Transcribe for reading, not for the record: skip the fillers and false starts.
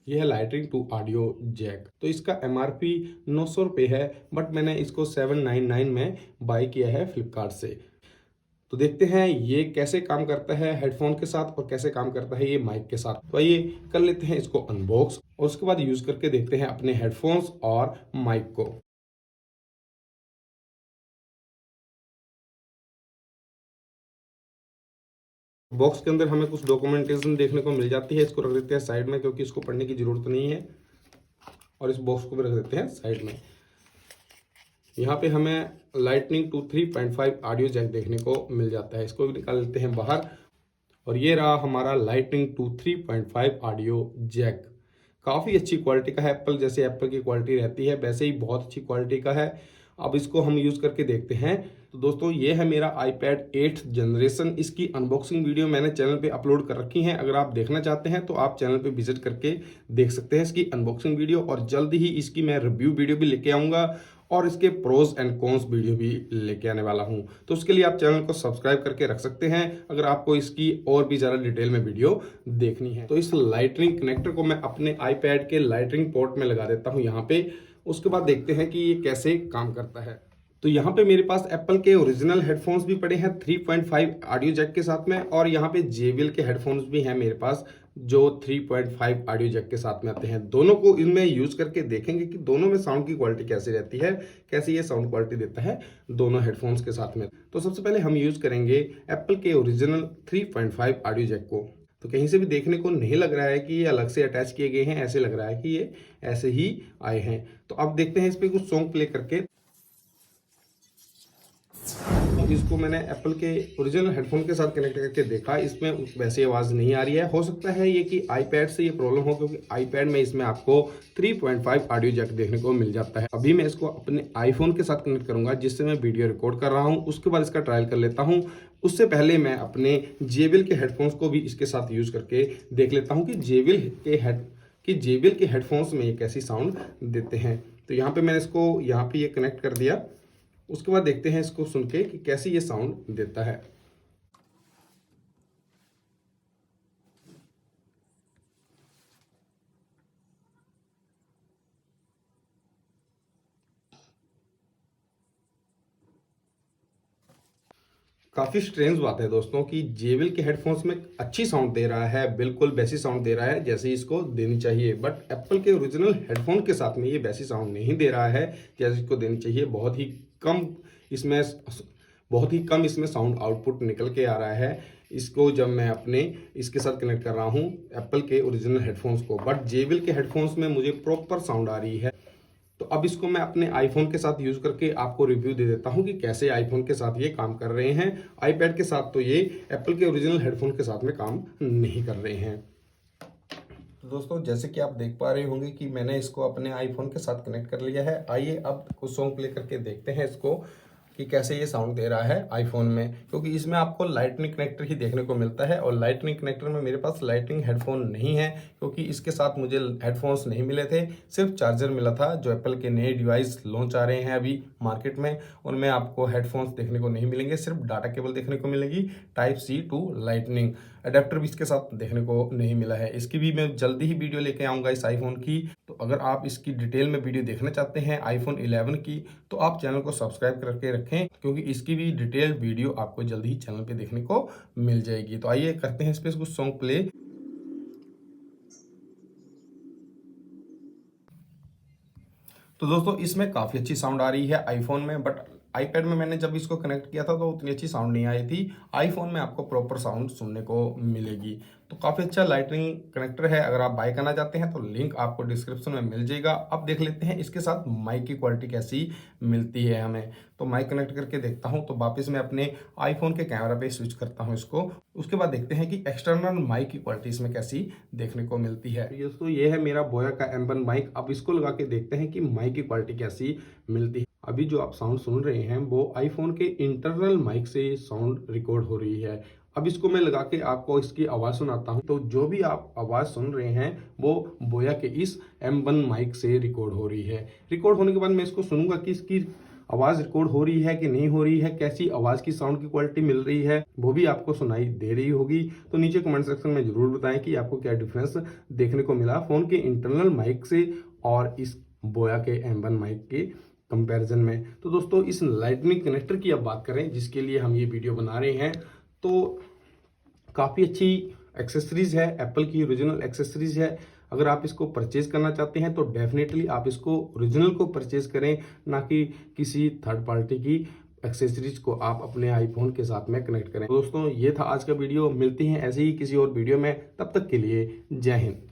यह है lightning to audio Jack. तो इसका एमआरपी 900 रुपये है, बट मैंने इसको 799 में बाय किया है फ्लिपकार्ट से। तो देखते हैं ये कैसे काम करता है हेडफोन के साथ और कैसे काम करता है ये माइक के साथ। तो आइए कर लेते हैं इसको अनबॉक्स और उसके बाद यूज करके देखते हैं अपने हेडफोन्स और माइक को। बॉक्स के अंदर हमें कुछ डॉक्यूमेंटेशन देखने को मिल जाती है। इसको रख देते हैं साइड में क्योंकि इसको पढ़ने की जरूरत नहीं है, और इस बॉक्स को भी रख देते हैं साइड में। यहाँ पे हमें लाइटनिंग टू 3.5 ऑडियो जैक देखने को मिल जाता है। इसको भी निकाल लेते हैं बाहर, और ये रहा हमारा लाइटनिंग टू 3.5 ऑडियो जैक। काफ़ी अच्छी क्वालिटी का है, एप्पल जैसे एप्पल की क्वालिटी रहती है वैसे ही बहुत अच्छी क्वालिटी का है। अब इसको हम यूज़ करके देखते हैं। तो दोस्तों ये है मेरा iPad 8th जनरेशन। इसकी अनबॉक्सिंग वीडियो मैंने चैनल पे अपलोड कर रखी है, अगर आप देखना चाहते हैं तो आप चैनल पे विजिट करके देख सकते हैं इसकी अनबॉक्सिंग वीडियो। और जल्द ही इसकी मैं रिव्यू वीडियो भी लेके आऊँगा और इसके प्रोज एंड कॉन्स वीडियो भी लेके आने वाला हूं। तो उसके लिए आप चैनल को सब्सक्राइब करके रख सकते हैं अगर आपको इसकी और भी ज़्यादा डिटेल में वीडियो देखनी है। तो इस लाइटनिंग कनेक्टर को मैं अपने iPad के लाइटनिंग पोर्ट में लगा देता हूं यहाँ पे। उसके बाद देखते हैं कि ये कैसे काम करता है। तो यहाँ पे मेरे पास एप्पल के ओरिजिनल हेडफोन्स भी पड़े हैं 3.5 ऑडियो जैक के साथ में, और यहाँ पे JBL के हेडफोन्स भी हैं मेरे पास जो 3.5 ऑडियो जैक के साथ में आते हैं। दोनों को इनमें यूज करके देखेंगे कि दोनों में साउंड की क्वालिटी कैसी रहती है, कैसी ये साउंड क्वालिटी देता है दोनों हेडफोन्स के साथ में। तो सबसे पहले हम यूज करेंगे एप्पल के ओरिजिनल 3.5 ऑडियो जैक को। तो कहीं से भी देखने को नहीं लग रहा है कि ये अलग से अटैच किए गए हैं, ऐसे लग रहा है कि ये ऐसे ही आए हैं। तो अब देखते हैं इस पर कुछ सॉन्ग प्ले करके। इसको मैंने एप्पल के ओरिजिनल हेडफोन के साथ कनेक्ट करके देखा, इसमें वैसी आवाज़ नहीं आ रही है। हो सकता है ये कि iPad से ये प्रॉब्लम हो, क्योंकि iPad में इसमें आपको 3.5 ऑडियो जैक देखने को मिल जाता है। अभी मैं इसको अपने आईफोन के साथ कनेक्ट करूंगा जिससे मैं वीडियो रिकॉर्ड कर रहा हूँ, उसके बाद इसका ट्रायल कर लेता हूँ। उससे पहले मैं अपने JBL के हेडफोन्स को भी इसके साथ यूज करके देख लेता हूँ कि JBL के हेडफोन्स में ये कैसी साउंड देते हैं। तो यहाँ पे मैंने इसको यहाँ पे ये कनेक्ट कर दिया। उसके बाद देखते हैं इसको सुन के कि कैसी ये साउंड देता है। काफ़ी स्ट्रेंज बात है दोस्तों कि JBL के हेडफोन्स में अच्छी साउंड दे रहा है, बिल्कुल वैसी साउंड दे रहा है जैसे इसको देनी चाहिए, बट एप्पल के ओरिजिनल हेडफोन के साथ में ये वैसी साउंड नहीं दे रहा है जैसे इसको देनी चाहिए। कम इसमें बहुत ही कम इसमें साउंड आउटपुट निकल के आ रहा है इसको जब मैं अपने इसके साथ कनेक्ट कर रहा हूँ एप्पल के ओरिजिनल हेडफोन्स को। बट JBL के हेडफोन्स में मुझे प्रॉपर साउंड आ रही है। तो अब इसको मैं अपने आईफोन के साथ यूज करके आपको रिव्यू दे देता हूं कि कैसे आईफोन के साथ ये काम कर रहे हैं। iPad के साथ तो ये एप्पल के ओरिजिनल हेडफोन के साथ में काम नहीं कर रहे हैं। तो दोस्तों जैसे कि आप देख पा रहे होंगे कि मैंने इसको अपने आईफोन के साथ कनेक्ट कर लिया है। आइए अब कुछ सॉन्ग प्ले करके देखते हैं इसको कि कैसे ये साउंड दे रहा है आईफोन में, क्योंकि इसमें आपको लाइटनिंग कनेक्टर ही देखने को मिलता है और लाइटनिंग कनेक्टर में मेरे पास लाइटनिंग हेडफोन नहीं है, क्योंकि इसके साथ मुझे हेडफोन्स नहीं मिले थे, सिर्फ चार्जर मिला था। जो एप्पल के नए डिवाइस लॉन्च आ रहे हैं अभी मार्केट में, उनमें आपको हेडफोन्स देखने को नहीं मिलेंगे, सिर्फ डाटा केबल देखने को मिलेगी Type-C टू लाइटनिंग। अडेप्टर भी इसके साथ देखने को नहीं मिला है। इसकी भी मैं जल्दी ही वीडियो लेके आऊँगा इस आईफोन की। तो अगर आप इसकी डिटेल में वीडियो देखना चाहते हैं आईफोन 11 की, तो आप चैनल को सब्सक्राइब करके रखें, क्योंकि इसकी भी डिटेल्ड वीडियो आपको जल्दी ही चैनल पे देखने को मिल जाएगी। तो आइए करते हैं इस पे कुछ सॉन्ग प्ले। तो दोस्तों इसमें काफ़ी अच्छी साउंड आ रही है आईफोन में, बट iPad में मैंने जब इसको कनेक्ट किया था तो उतनी अच्छी साउंड नहीं आई थी। आईफोन में आपको प्रॉपर साउंड सुनने को मिलेगी। तो काफ़ी अच्छा लाइटनिंग कनेक्टर है। अगर आप बाय करना चाहते हैं तो लिंक आपको डिस्क्रिप्शन में मिल जाएगा। अब देख लेते हैं इसके साथ माइक की क्वालिटी कैसी मिलती है हमें। तो माइक कनेक्ट करके देखता हूँ। तो वापस मैं अपने आईफोन के कैमरा पे स्विच करता हूँ इसको। उसके बाद देखते हैं कि एक्सटर्नल माइक की क्वालिटी इसमें कैसी देखने को मिलती है। दोस्तों ये है मेरा बोया का M1 माइक। अब इसको लगा के देखते हैं कि माइक की क्वालिटी कैसी मिलती है। अभी जो आप साउंड सुन रहे हैं वो आईफोन के इंटरनल माइक से साउंड रिकॉर्ड हो रही है। अब इसको मैं लगा के आपको इसकी आवाज़ सुनाता हूँ। तो जो भी आप आवाज़ सुन रहे हैं वो बोया के इस M1 माइक से रिकॉर्ड हो रही है। रिकॉर्ड होने के बाद मैं इसको सुनूंगा कि इसकी आवाज़ रिकॉर्ड हो रही है कि नहीं हो रही है, कैसी आवाज़ की साउंड की क्वालिटी मिल रही है, वो भी आपको सुनाई दे रही होगी। तो नीचे कमेंट सेक्शन में ज़रूर बताएं कि आपको क्या डिफरेंस देखने को मिला फ़ोन के इंटरनल माइक से और इस बोया के M1 माइक के कंपैरिजन में। तो दोस्तों इस लाइटनिंग कनेक्टर की अब बात करें जिसके लिए हम ये वीडियो बना रहे हैं, तो काफ़ी अच्छी एक्सेसरीज़ है, एप्पल की ओरिजिनल एक्सेसरीज़ है। अगर आप इसको परचेज़ करना चाहते हैं तो डेफिनेटली आप इसको ओरिजिनल को परचेज़ करें, ना कि किसी थर्ड पार्टी की एक्सेसरीज को आप अपने आईफोन के साथ में कनेक्ट करें। दोस्तों ये था आज का वीडियो, मिलते हैं ऐसे ही किसी और वीडियो में, तब तक के लिए जय हिंद।